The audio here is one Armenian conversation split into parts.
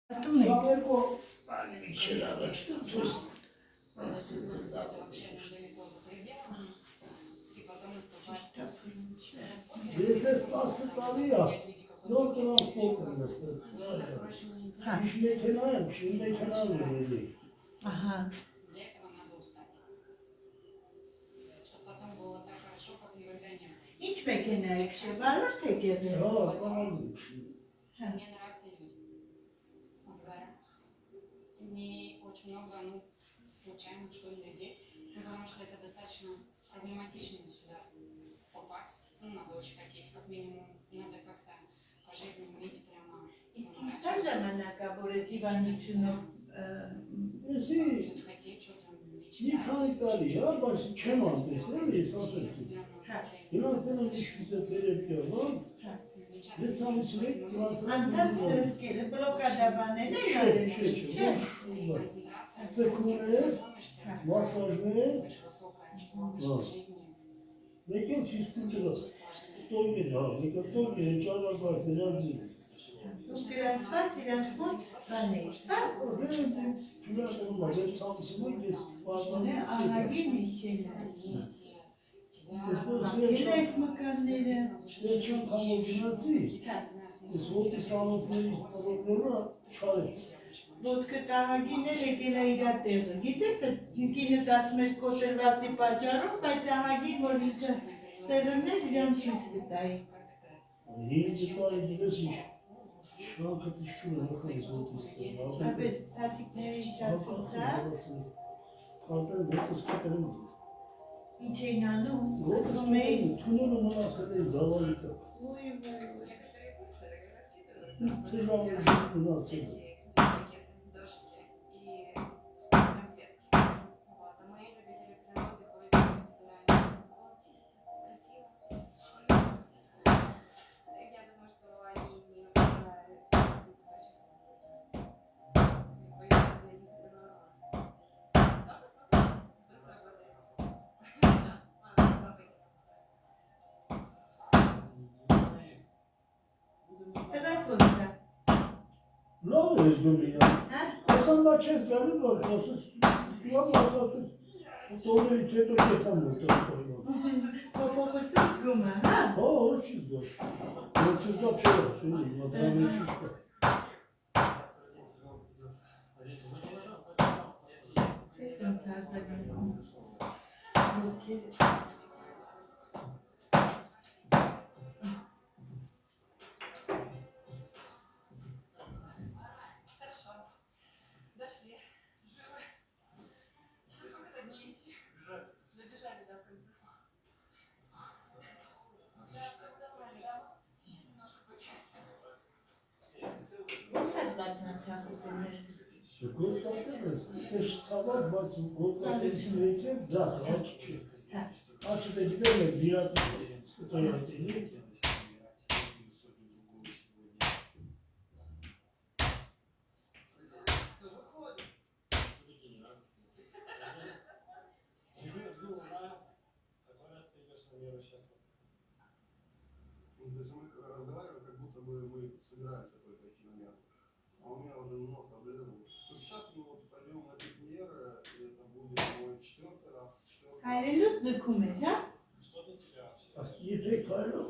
Самого они вчера начнут, то есть если спасут талия, но транспорт не стоит. Мечтаем, şimdi kenarlı Ага. Hiç bekene ekşi var mı peki? Мне нравятся люди. В горах. Не очень много, случайных, что ли, людей. Потому что это достаточно проблематично сюда попасть. Надо очень хотеть, как минимум. Надо как-то по жизни уметь прямо Kaç zamana kadar divanlıçını что-то хотеть, что-то не кайдали ya, başı keman mesela esas ettik. Yunan'dan ilişkisi terapia var. Ne tanıştık? Antal sırasıyla blokada ne Цикуны, массажные, некий физкультура. Кто не знал, никто не чарла квартиры. Transfer, transport, bane. Ne ağabey işçiler. Kiles makarnayla. Geçen kamyoncuları, İsvoç'ta sağlıkları problemler çaresi. Ոտքը ծաղագիներ եկել է իր տեղը։ Գիտես, յուկինը 11 կոտրվածի պատճառով, բայց ծաղագին, որ ինքը սերուններ իրան ցույց կտայի։ Yeni detay gidesiz. Şu an katışıyor, nasıl İsvoç'ta. Ապետ թաթիկների իջացուցա։ Kaldır, ne kısmetlerim diyor. Ինչ էին անում, Rotasını değil, tunelin münasebeti zavallıkta. Ուй, Tecrübe münasebeti. Տղայք ոնց է։ Լավ ես դու միա։ Ասանდა չես գալու որ ասես լավ ասած տորից հետո կետան մոտը։ Փոփոխություն զգում է, հա։ Հա, չի զգա։ Ոչ զգա չէ, սինի, մտարի շիշկա։ Ես ոնց արտագնքում։ Ոքեյ։ Şükür zaten eş sabah bazı kodlarımızın için zaten açık. Açık da giderler bir adım tutuyor. Здесь мы разговариваем, как будто бы мы собираемся только идти на меру. А у меня уже нос облезал. То сейчас мы вот пойдем на пикнер, и это будет мой 4-й раз. Քայլելուց ձգում է, հա։ Եփեք քայլող։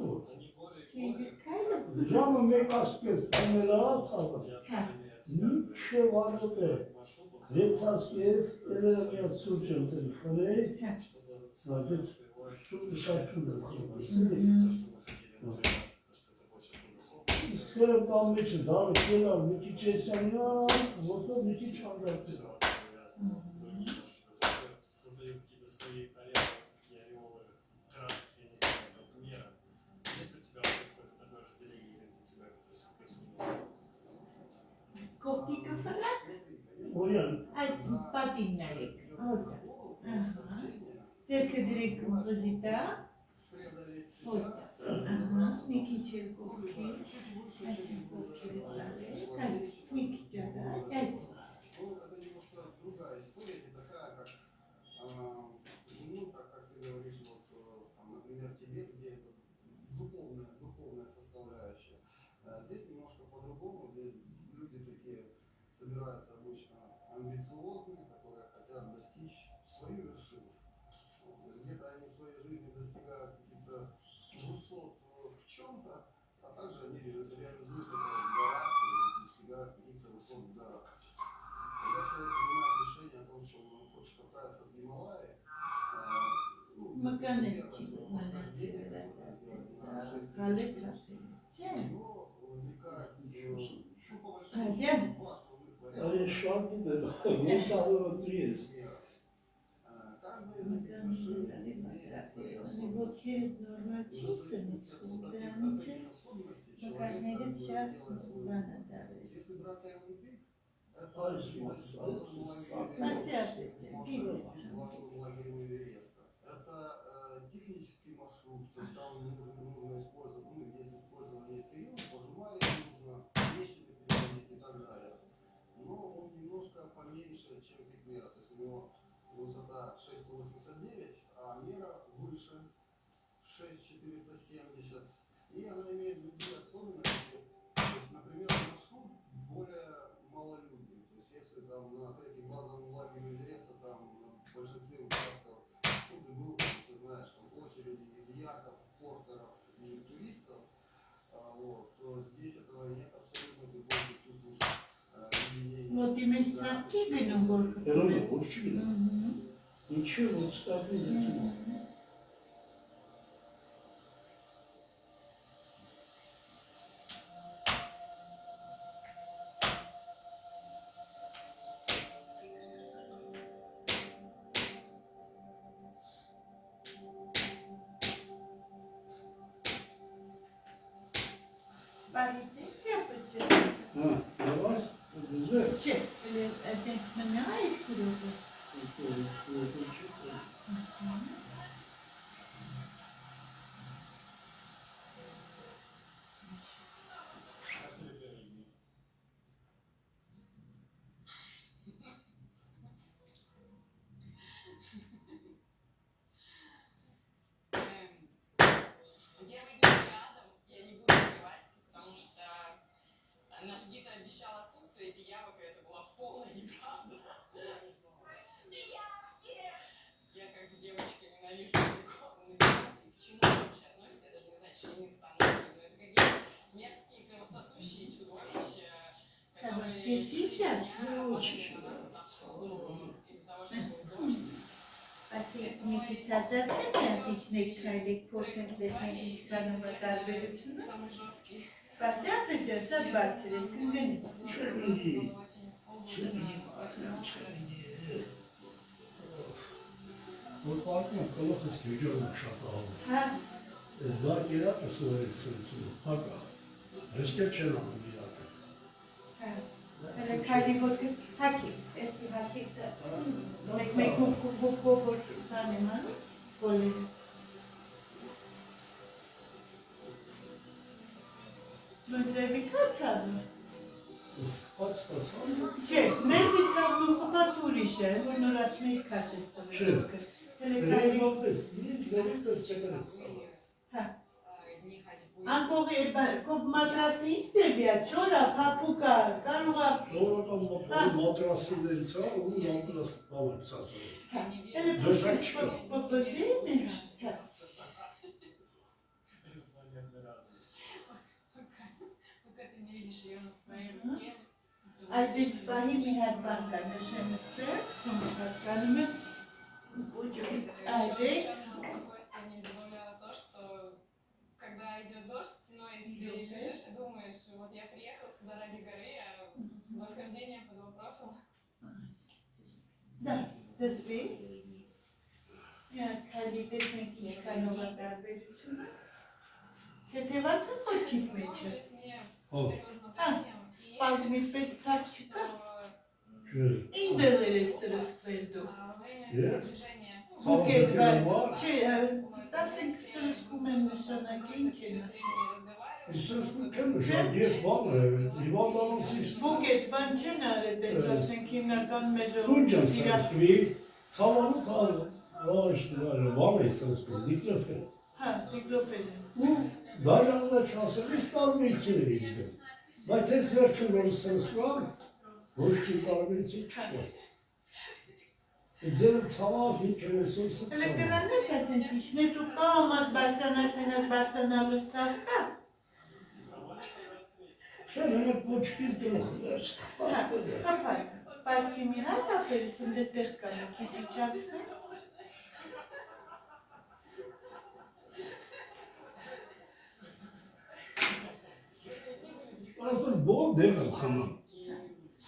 Քայլը։ Ժամը մեկ ասկես տներած ալը։ Հա։ Ինչե վարոտ է։ Լեցասկես էլերամիա սուրճ ընտրի խրեի։ Հա։ Նագետ սուրճ շարքում է։ Իսկ սերեմ տան մեջ է, դարը կելավ, մի քիչ էսյանյա, ոսով մի քիչ հանդարդել։ Կողքիկը ֆրակ։ Օրյան։ Այդ պատինն արեք։ Հոտա։ Ձերքը դրեք վզի տա։ Հոտա։ Ահա, մի քիչ էլ կողքի։ Այս կողքերը ծալեք, այլ մի քիչ արա, այդ։ Это немножко другая история, не такая, как, как ты говоришь, вот, там, например, Тибет, где это духовная составляющая. Здесь немножко по-другому, здесь люди такие собираются обычно амбициозные, которые хотят достичь свою вершину. Вот, где-то они в своей жизни достигают каких-то высот в чем-то, а также они реализуют это в горах и достигают каких-то высот в горах. Когда человек принимает решение о том, что он хочет отправиться в Гималаи, Մականեցի մնացել Այ շարքի դեպ ոնց ալորոտրի ես։ Ոտքերդ նորմալ չի սնուցում, դրանից է մկաններդ շատ բան է դարել։ Это технический маршрут, то есть там нужно использовать, ну, есть использование перил, пожимание нужно, вещи переводить и так далее. Но он немножко поменьше, чем Пикмера, то есть у него высота 689, а мера выше 6470. И она имеет другие особенности. То есть, например, маршрут более малолюдный. То есть если там на третьем базовом лагере Эвереста там в большинстве участков ты был, ты знаешь, там очереди из яков, портеров и туристов, вот, то здесь этого нет абсолютно, ты больше чувствуешь единение. Մոտի մեջ ծաղկի գնում որ Երում է, ոչ չի գնում։ Ինչի որ ստաբիլ է գնում։ Պարիտեցիա պճը։ Հա, դրված, դզվե։ Չէ, այդպես մնա այդ գրողը։ Первый день рядом я не буду скрывать, потому что наш гид обещал отсутствие пиявок, и это была полная неправда. Пиявки! Я как девочка ненавижу насекомых. К чему они вообще относятся, я даже не знаю, чьи они станут. Но это какие-то мерзкие кровососущие чудовища, которые через меня падали на нас отовсюду из-за того, что был дождь. Ասի մի քիչ սաճացնենք անդիչնեք քայլեք փորձենք տեսնենք ինչքանով է տարբերությունը։ Самый жесткий. Պասի ապեջը շատ բարձր ես կնգնից։ Չենի, որ պարկնակ կլոխս գեջորում շատ աղում։ Հա, Ես դար իրակ ես որ ես սրցում, հակա, հրշկեր չեն անում իրակը։ հա։ Հələ քայլի ոտքը հակի, էսի հակի մեկ հոգով որ տանեմ անում, գոլերը։ Մնդրևի կացավը։ Ես խաց տասան, Չէ, մեր վիցավն ու խպած ուրիշ է, որ նոր ասում էի քաշ ես տվել Չէ։ ոտքը։ Հələ քայլի վերևապես, վերևպես չկրես։ հա։ Дни ходьбы. Անկողի կոբ մատրասի ինձ դեպիա, չորա, պապուկա, կարուղա, Սովորական մատրասիներից է, ու մատրաս բավարդ սասվարել։ հələ պոպոզի մենա, հա։ Пока ты не видишь ее на своей руке, Այդից պահի մի հատ բան կա նշեմ ստեղ, հասկանում եմ, ուջուրիկ այդեց, спокойствие не добавляло то, что когда идет дождь стеной, ты лежишь и думаешь, вот я приехал сюда ради горы, а восхождение под вопросом. դա, դզվի, մի հատ քայլի տեսնենք ինչքանով է տարբերությունը, հետևած է ոտքիդ մեջը, սպազմի պես ցավ չկա, ինչ դեղեր ես սրսկվել դու, բուկետ բար, չէ, տասենք սրսկում եմ նշանակի, ինչ են ասում, Իսրսկում չեմ նշան, ես բան է, հիվանդանոցից բուկետ բան չեն արել, դենց ասենք հիմնական մեր Քունջ եմ ժողովուրդը սրսկվի, ցավանու բան է սրսկում, դիկլոֆել։ հա, դիգլոֆել են, Ու դաժանն է չասել, ես տարմիցին է իզգել։ Բայց ես վերջում որ սրսկվամ, Ոչ մի տարբերություն չկա։ Ձերը ցավաց մի քերեսոյս Հələ կրանես ասեն իջնես ու կամած բարսանասնենաս բարսանալուս ցավ կա։ Չէ, նրա պոչկից գլուխը դաշտ, պաստերը։ Կապած, պարկի մի հատ ապերս ընդ տեղ կա մի քիչ իջացնե։ Այսօր բոլ դեղ եմ խմում։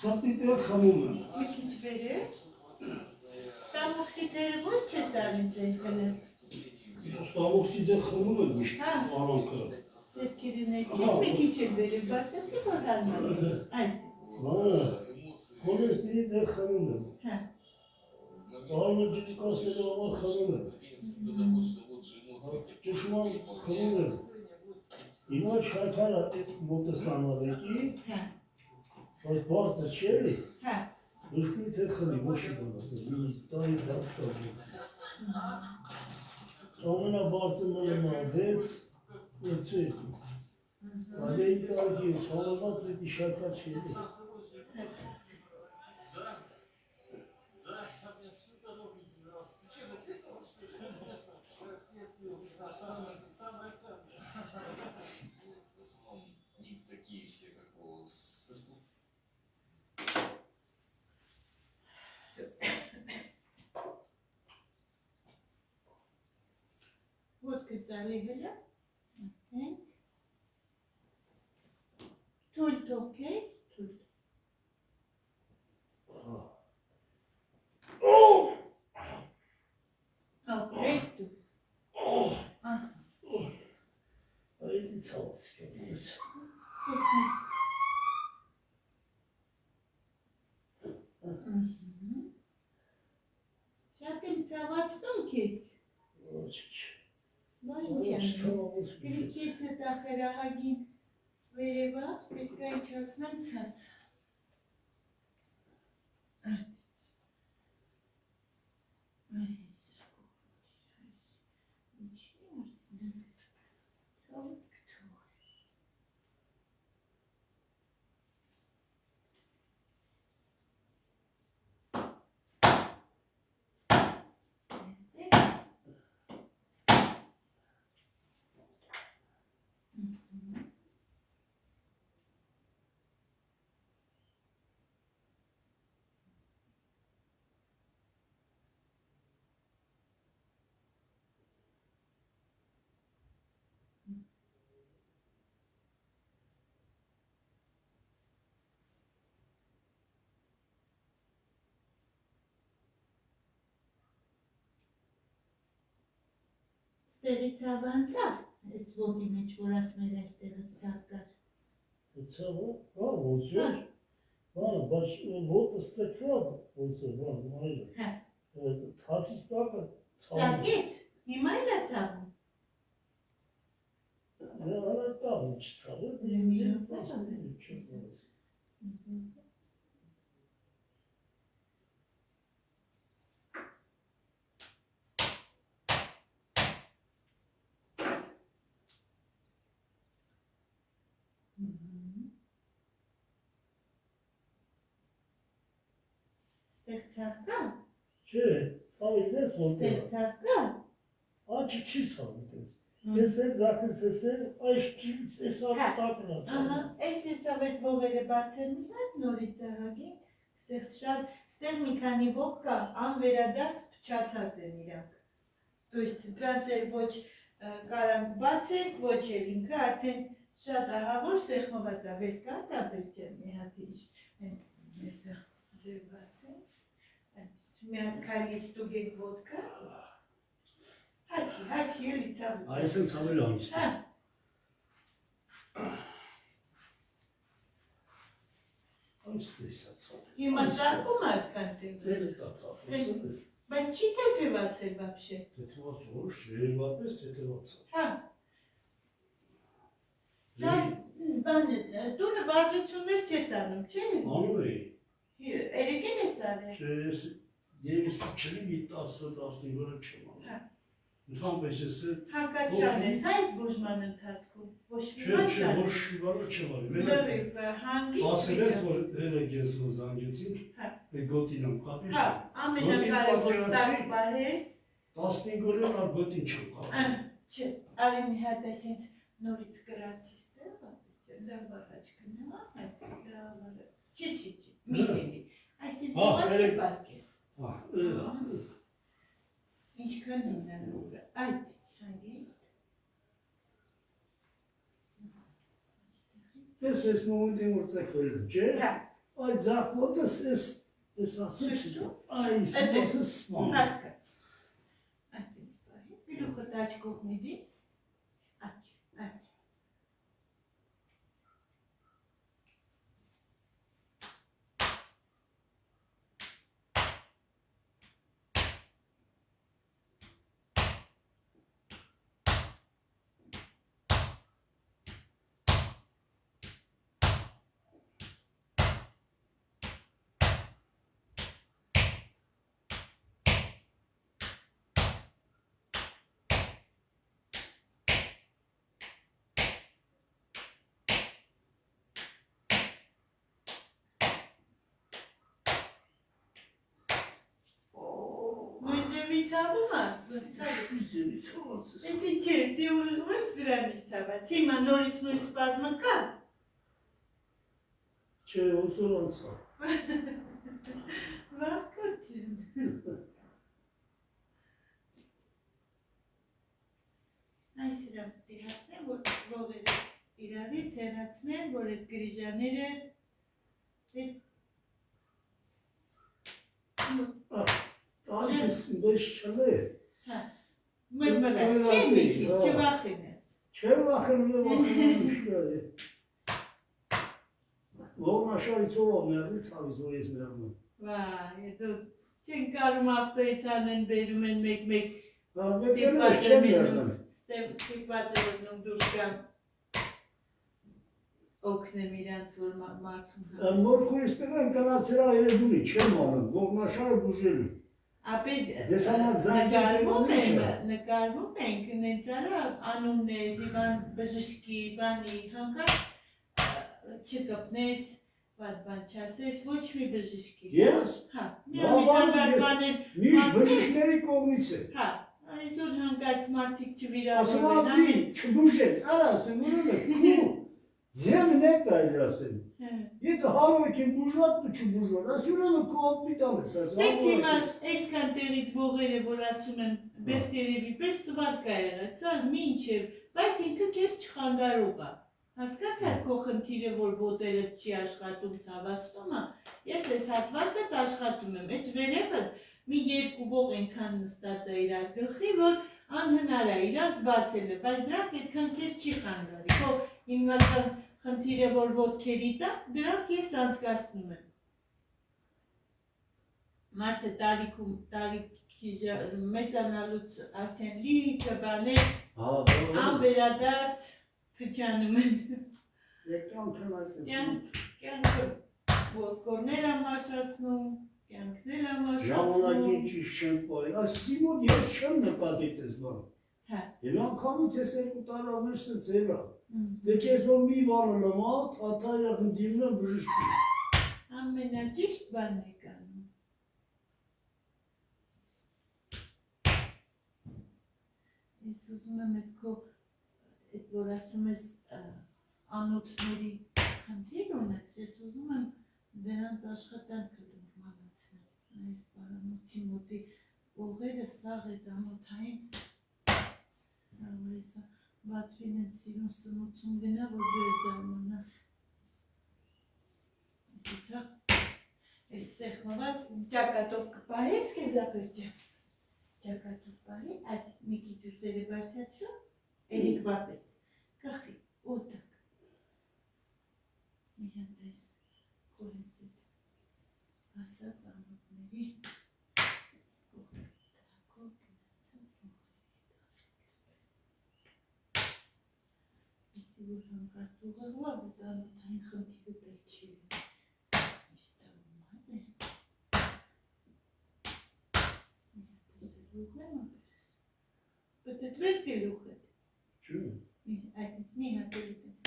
Սատի դեղ խմում եմ։ Մի քիչ վեր է։ Ստամոքսի դերը ոչ չես արին ձեր հլը։ Ստամոքսի դեղ խմում եմ միշտ արանքը։ Ձերքերի ներքից մի քիչ էլ վեր է բացակի որ հարմար է։ Այդ։ Կոլեստերի դեղ խմում եմ։ Հա։ Արմաջի կասելով խմում եմ։ Ճշման խմում եմ։ Հիմա շայթարը մոտեսանավեկի, բայց բարձը չելի, դուշկի թե խմի, ոչի բանասը, մի տարի դապ տազի։ Ամենա բարձը մնումա 6-8 Ադեի տարգի, չալավատ վետի շայթա չելի։ Такие все, как у Вот կծալի հլը, թույլ թողքես, թույլ։ Ապրես դու։ Այդի ծավաց կենից։ Շատ եմ ծավացնում քեզ։ Ոչ չէ։ Բա ինչ անես։ Գրիստիեցը տախերահագին վերևա, պետք է իջացնեմ ցած։ Ստեղի ցավ անցավ, այս ոտի մեջ, որ ասում էր այստեղը ցավ կար։ Ցավը, ոնց էր, բայց ոտը ստեկրավ, ոնց էր, այլը։ Թաթից տակը ցավ։ Ծագեց, հիմա էլ է ցավում։ Արա տավ ինչ ցավ է, Ստեղ ցավ կա։ Չէ, ցավի դես ոնց Ստեղ է։ ցավ կա։ Աչի չի ցավի դես։ Ես էլ զախես ես այս ճից ես արտակն է ցավը։ Այս եսավ այդ ողերը բացել մի հատ նորից ահագին, ստեղ մի քանի ող կա, անվերադարձ փչացած են իրանք։ То есть դրանց էլ ոչ կարանք բացենք, ոչ էլ ինքը արդեն շատ ահավոր սեղմված է, վեր կա տաբել ջան մի հատ ինչ, եսա ձեր բացենք, մի հատ քայլից տուգենք ոտկա, հաքի էլի ցավը։ Այս են ցավել անիստ։ Այս տեսա ցավ։ Հիմա ծարկում ատքան տեղ։ Դերը կա ցավ։ Բայց չի թեթևացել вообще։ Թեթևաց ոչ, երևապես թեթևաց։ Հա։ Տունը վարժություններ չես անում, չէ՞։ Անում էի։ Երեկեն ես արել։ Չէ, ես 34-ի 10-15 չեմ անում։ Ընդհանրապես ես Հանկարճան ես այս բուժման ընթացքում, ոչ մի չէ, բան չանես։ ոչ մի բան չվարի։ Լրիվ հանգիստ Ասել ես, որ երեք ես որ զանգեցինք, գոտին եմ կապիր։ Հա, ամենակարևոր տակ բարես։ 15 օրն ալ գոտին չեմ կապել։ Չէ, արի մի հատ այս ինձ նորից գրացիս տեղը, լավ առաջ գնա, չէ, մի դելի, այս ինձ նոր չպարկես։ Ինչքան իննանուրը, այդ հանգիստ։ Ես ես մոմենտին որ ծեքվել եմ, չէ։ Այդ զախոտս ես ասում այս մոսը սման։ Հասկաց։ Այդ ինձ պահի, գլուխդ աչ կողմիդի, աչ։ Ցավում է։ Դե չէ, դե ուղղված դրանից ցաված։ Հիմա նորից նույն սպազմը կա։ Չէ, ոնց որ անցա։ Վախկություն։ Այս իրան պիտի հասնեմ, որ ողերը իրարից հեռացնեմ, որ այդ գրիժաները Այս դες չլե։ Հա։ Մրմրած, չէ մի քիչ, չվախենես։ Չեմ վախենում շկարի։ Ողնաշարից ով մերնի ցավից որ ես մերնում։ Վայ, դու չեն կարում ավտոյից անեն բերում են մեկ-մեկ Ստիպված չեմ մերնում։ Ստիպված է որնում դուրս կամ օգնեմ իրանց որ մարդուն։ Մորքուրից տղան կնացրա երեդունի չեմ անում, ողնաշարը բուժելու։ Նկարվում ենք, նենցարը անումներ, հիվան բժշկի, բանի, հանկարծ չկպնես, բան չասես, ոչ մի բժշկի։ Ես? Հա, միամիտանգար բաներ։ Միշտ բժիշկների կողմից է։ Հա, այսօր հանկարծ մարդիկ չվիրավորվեն։ Ասմացի, չբուժեց, արա ասեմ, ուրել է, կու, ձեմն է տայր ասեմ։ Եթե հարոք եմ բուժված ու չբուժված, ասյուրել է կու ալպիտան ես ասեմ։ Ես հիմա այսքան տեղիտ ողերը, որ ասում են բեղտերևի պես սվարկա եղած, սա մինչև, բայց ինքը կեր չխանգարող է։ Հասկացար քո խնդիրը, որ ոտերը չի աշխատում, ցավացնում է, ես այս հատվածդ աշխատում եմ, այս վերևը մի երկու ող ենքան նստած է իրար գլխի, որ անհնար է իրանց բացելը, բայց դրանք այդքան կեր չի խանգարի, քո հիմնական խնդիրը, որ ոտքերի տա, դրանք ես անցկացնում եմ։ Մարդը տարիքի մեծանալուց արդեն լիքը բաներ անվերադարձ փչանում են։ Կյանքը ոսկորներ եմ մաշացնում, կյանքներ եմ մաշացնում։ Ժամանակին ճիշտ չեմ պայել, այսպիսի մոտ ես չեմ նկատի տես բան։ Եվ անգամից ես երկու տարավներ սծել է։ Դե չես որ մի բանը լմա, թաթայը խնդիրն եմ բժշկի։ Ամենաճիշտ բանն է կանում։ Ես ուզում եմ այդ քո, այդ որ ասում ես անոթների խնդիր ունես, ես ուզում եմ դրանց աշխատանքը նորմալացնել։ Այս բարամոթի մոտի ողերը սաղ այդ անոթային բացվին են սիրուն սնուցում գնա, որ դու է զարմանաս։ Ես սեղմված ճակատով կպահես կեզապերջը։ Ճակատով պահի, այդ մի քիչ ուսերը բարձացրու, երիկվա պես, կախի, օտակ։ Մի հատ այս կորենտիտ ասած անոտների որ հանկարծ ուղղવા, որ անոթային խնդիրը դել չի պտտվեց գլուխը։ Չէ։ Այդ մի հատ էլ դες։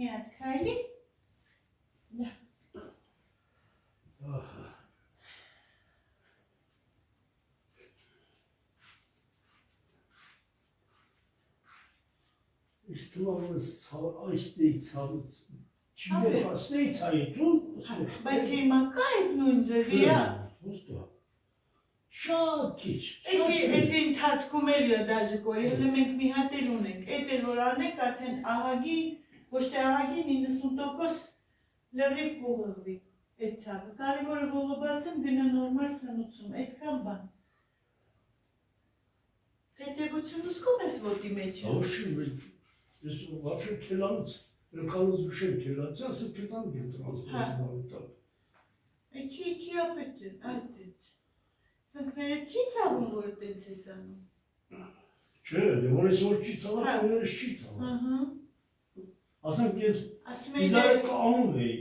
Մի հատ քայլի։ Իսկ թվալս այս դից հավից չիներ հասնեից այդուն Բայց հիմա կա այդ նույն ձևի, հա։ Ոստո շատ քիչ Այդ ընթացքում էլ դաժե կորի, հələ մենք մի հատ էլ ունենք, այդ էլ որ անենք արդեն ահագի, ոչ թե ահագի 90% լրիվ կուղղվի այդ ցավը, կարևորը ողոբացեմ գնա նորմալ սնուցում, այդքան բան Թեթևություն ուսկում ես ոտի մեջ Ոչի, ես вообще քելանց, ելքանց ուշեմ քելանց, ասը չտան գել տրանսպորտի բանիտակ Չի ապետ, այդից Ծնկները չի ցավում, որ տենց ես անում Չէ, որ ես որ չի ցավա, ծնկներս չի ցավա Ասենք ես իզարը անում էի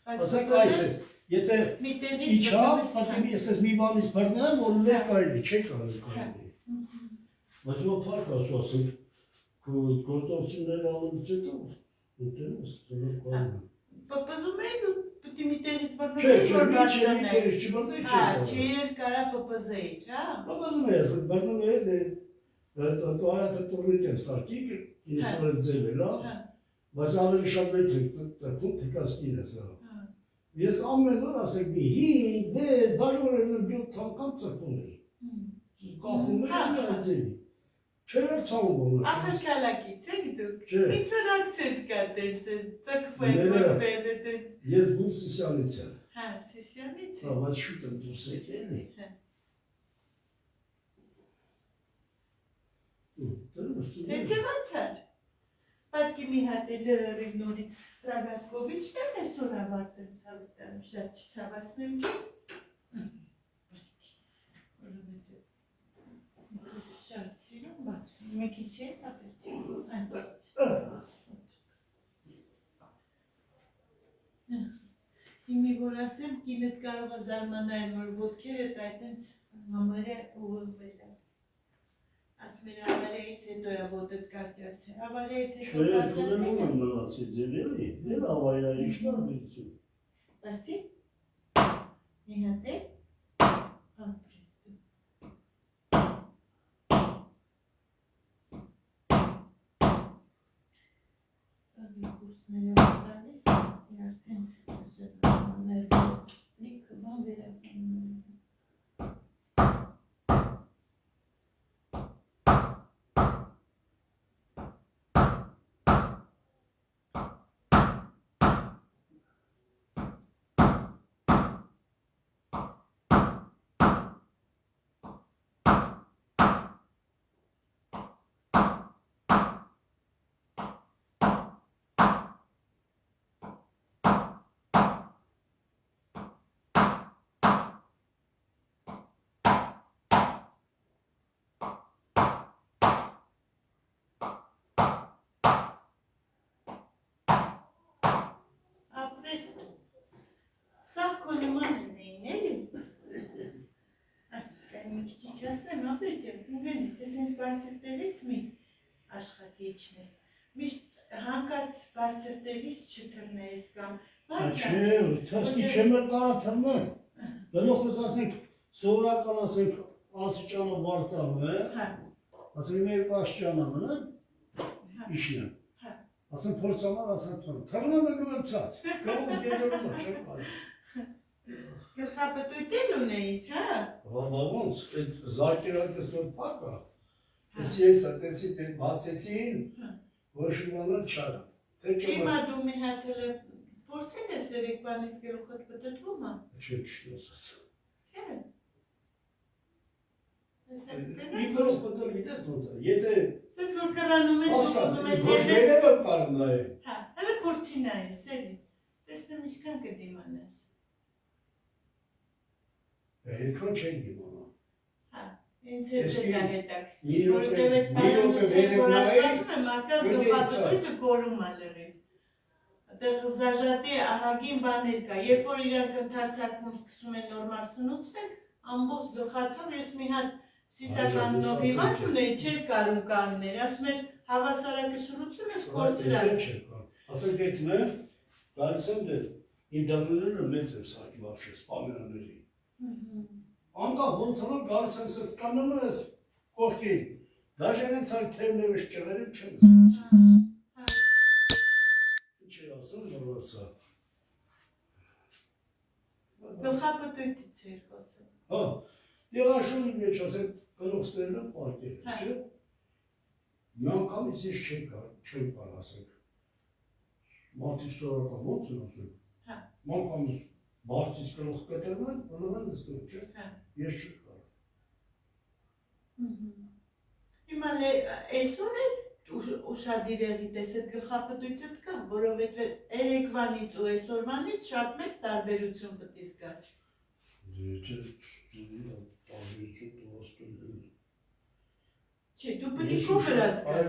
Ասենք այս ես, եթե իչա, պատիվ ես ես մի բանից բրնեմ, որ լեր կարելի, չէ կարելի Բայց որ պարկ ասու ասենք, գործողությունները անելուց հետո, ուտեն ես, ծնոր կարում Պպզում էին ու պտի մի տերից բրնեմ Չէ, մի տերից չբրնեի, չէ Չէր կարա պպզեի, հա Պպզում է ես, բրնում է դու հայատը տորնիտ եմ սարկիկ, ինս որ եմ ձել է, բայց ավելի շատ մեկ ենք ծրկում, թիկաս կինես Ես ամեն օր ասենք մի 5, 10, դաժորել եմ 7 անգամ ծրկում էի Կախում եմ այդ ձևի Չէր ցավում բոլոր Ախր կալակից եք դուք, Չէ ինչ-որ ակցենտ կա տես, ծկվեն, Ես բուն Սիսյանից եմ Հա, Սիսյանից Հա, բայց շուտ եմ դուրս եկել է Թեթևաց էր Պարկի մի հատ է լրիվ նորից Ռագատկովիչն եմ այսօր ավարտեմ ցավիտարım, շատ չցավացնեմ քեզ Շատ սիրում բաց, մեկի չէ, ապետ Հիմի որ ասեմ, կինդ կարող է զարմանալ, որ ոտքերդ այդենց համարը ուղղվել է Ասում էր ավարեից հետո է ոտդ կարտյաց է, ավարեից հետո կարտյաց է Չէ, կուլենում եմ մնացի ձել էլի, դեր ավայրա իշտար բիցում Պասի, մի հատ է, ամպրեստում Սավի կուրսները վտալիս, արդեն ասեղաններ լիքը բան վերականում Սաղ քո նման են էլի Մի քիչ իջացնեմ, ապեր ջան, ուգենես, ես հենց բարձր տեղից մի աշխատի իջնես Միշտ հանկարծ բարձր տեղից չթռնես կամ Չէ, թստի չեմ էլ կարա թռնեմ Գլոխս ասենք, սովորական ասենք, ասիճանը բարձանում է Ասենք մեր կաշճանը մնան, իշնեմ Ասենք փորձամար ասենք թռնում եմ եմ ցած, կողմ գեջորում եմ չեմ կարի Գլխապտույտել ունեիչ, հա? Ոնց, այդ զարկերակս որ պակա, ես այդեցի բացեցին, որ շիմանալ չարա Հիմա դու մի հատ էլ փորձել ես երեկվանից գլուխդ պտտվում է? Չէ, չնոսած Չէ Իվրով պտել գիտես ոնց է, եթե Ես որ կրանում ես ուզում ես ոչ մերև եմ կարում նայել Հա, հələ փորձի նայես, էլի Տեսնեմ ինչքան կդիմանես Հետքան չեն գիմանա։ Ինձ հետ է դա հետաքրքիր, մի որովհետև այդ պայմանությամբ, որ աշխատում եմ, մարդկանց գլխացույցը կորում է լրիվ։ Այդտեղ զաժատի ահագին բաներ կա, երբ որ իրանք ընդարձակվում սկսում են նորմալ սնուցվել, ամբողջ գլխացավ, ես մի հատ սիսականնով հիվանդ ունեի, չէր կարում կաններ, ասում էր հավասարակշռություն ես կորցրած։ Ասենք էտնը, գալիս եմ դեր, իմ դարները մեծ եմ սակի վարշե սպամյանների։ Անկա ոնց անով գալիս եմ սես կանոնը ես կողքին, դաժեն են ցան թերներ ես ճղերեմ չեմ սկացի։ Ինչ է ասում նորոսա։ Գլխապտույտից էր խոսում։ Հա, դեղաշունի մեջ ասեմ կրոքստերն եմ պարկել, չէ։ Մի անգամից ես չեմ կար ասենք։ Մարդիկ սորական ոնց են ասում։ Մանկամից բարձից կրող կտրվում են, բնով են նստում, չէ։ Ես չեմ կար։ Հիմա այսօր է ուշադիր եղիտ ես այդ գլխապտույտդ կա, որովհետև երեկվանից ու այսօրվանից շատ մեծ տարբերություն պետք է զգաս։ Չէ, դու պետք է կողր ասկաս,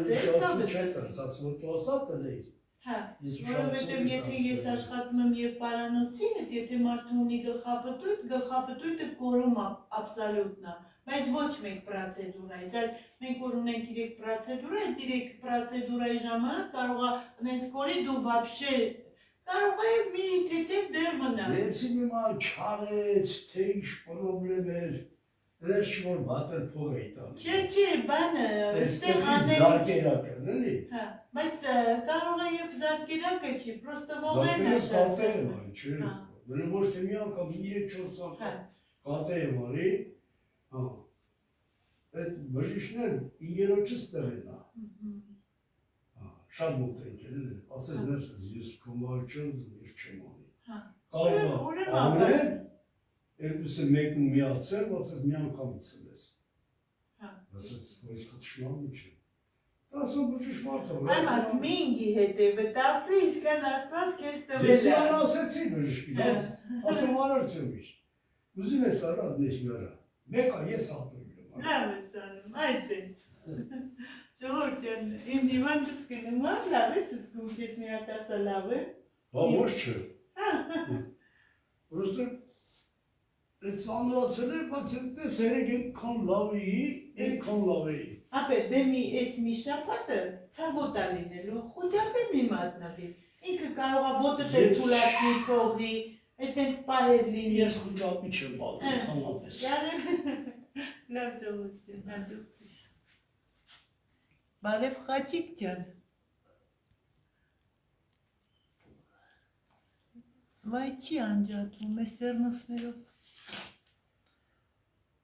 Չեն կարծած, որ դու ասած էիր։ Որովհետև եթե ես աշխատում եմ և պարանոցի հետ, եթե մարդը ունի գլխապտույտ, գլխապտույտը կորում աբսոլյուտնա, բայց ոչ մեկ պրոցեդուրայից, այլ մենք որ ունենք իրեք պրոցեդուրա, այդ իրեք պրոցեդուրայի ժամանակ կարող է նենց կորի դու վաբշե, կարող է մի թեթև դեր մնա։ Ես իմ չարեց, թե ինչ պրոբլեմ էր, ես որ բատր փող էի տանում։ Չէ, բանը, ստեղ անել։ Զարկերակն էլի։ Բայց կարող է և զարկերակը չի, պրոստը ողերն է շացել։ Բնը ոչ թե մի անգամ 3-4 անգամ կատե եմ արի, այդ բժիշկներ ինգերոջս տղեն է, շատ մոտ ենք էլ, ասես ներսես, ես կոմար չեմ զում, ես չեմ անի։ Կարող անեն, երկուսը մեկն միացել, ասես մի անգամից եմ ես։ Ասես, որ ես կտշմամի չեմ։ Ասում բժիշկ մարդը։ Այմարդ մինգի հետևը տապրի, իսկան ասկված կես տվել է։ Ես ան ասեցի բժիշկին, ասում արար չեմ իշ։ Ուզիմ ես արար նես գարա, մեկա ես ատում եմ։ Լավ ես անում, այդ ենք։ Ժողոր ճան, իմ հիվանդս կնում ամ, լավ ես զգում կեզ մի հատ ասա լավ է։ Բա ոչ չէ։ Պրոստը այդ սանրացել է, բայց հետպես հերեկ ենքան լավ էի, ենքան լավ էի։ Ապե, դե ես մի շապատը ծավոտ ա լինելու, խուտապեր մի մատնավի։ Ինքը կարող է ոտը տեր թուլացնի թողի, այդ ենց պահեր լինի։ Ես խուտապի չեմ բալում, թանապես։ Լավ ժողոտ ճան, հաջողցիս։ Բարև խաչիկ ճան։ Վայ չի անջատվում, ես սերնոսներով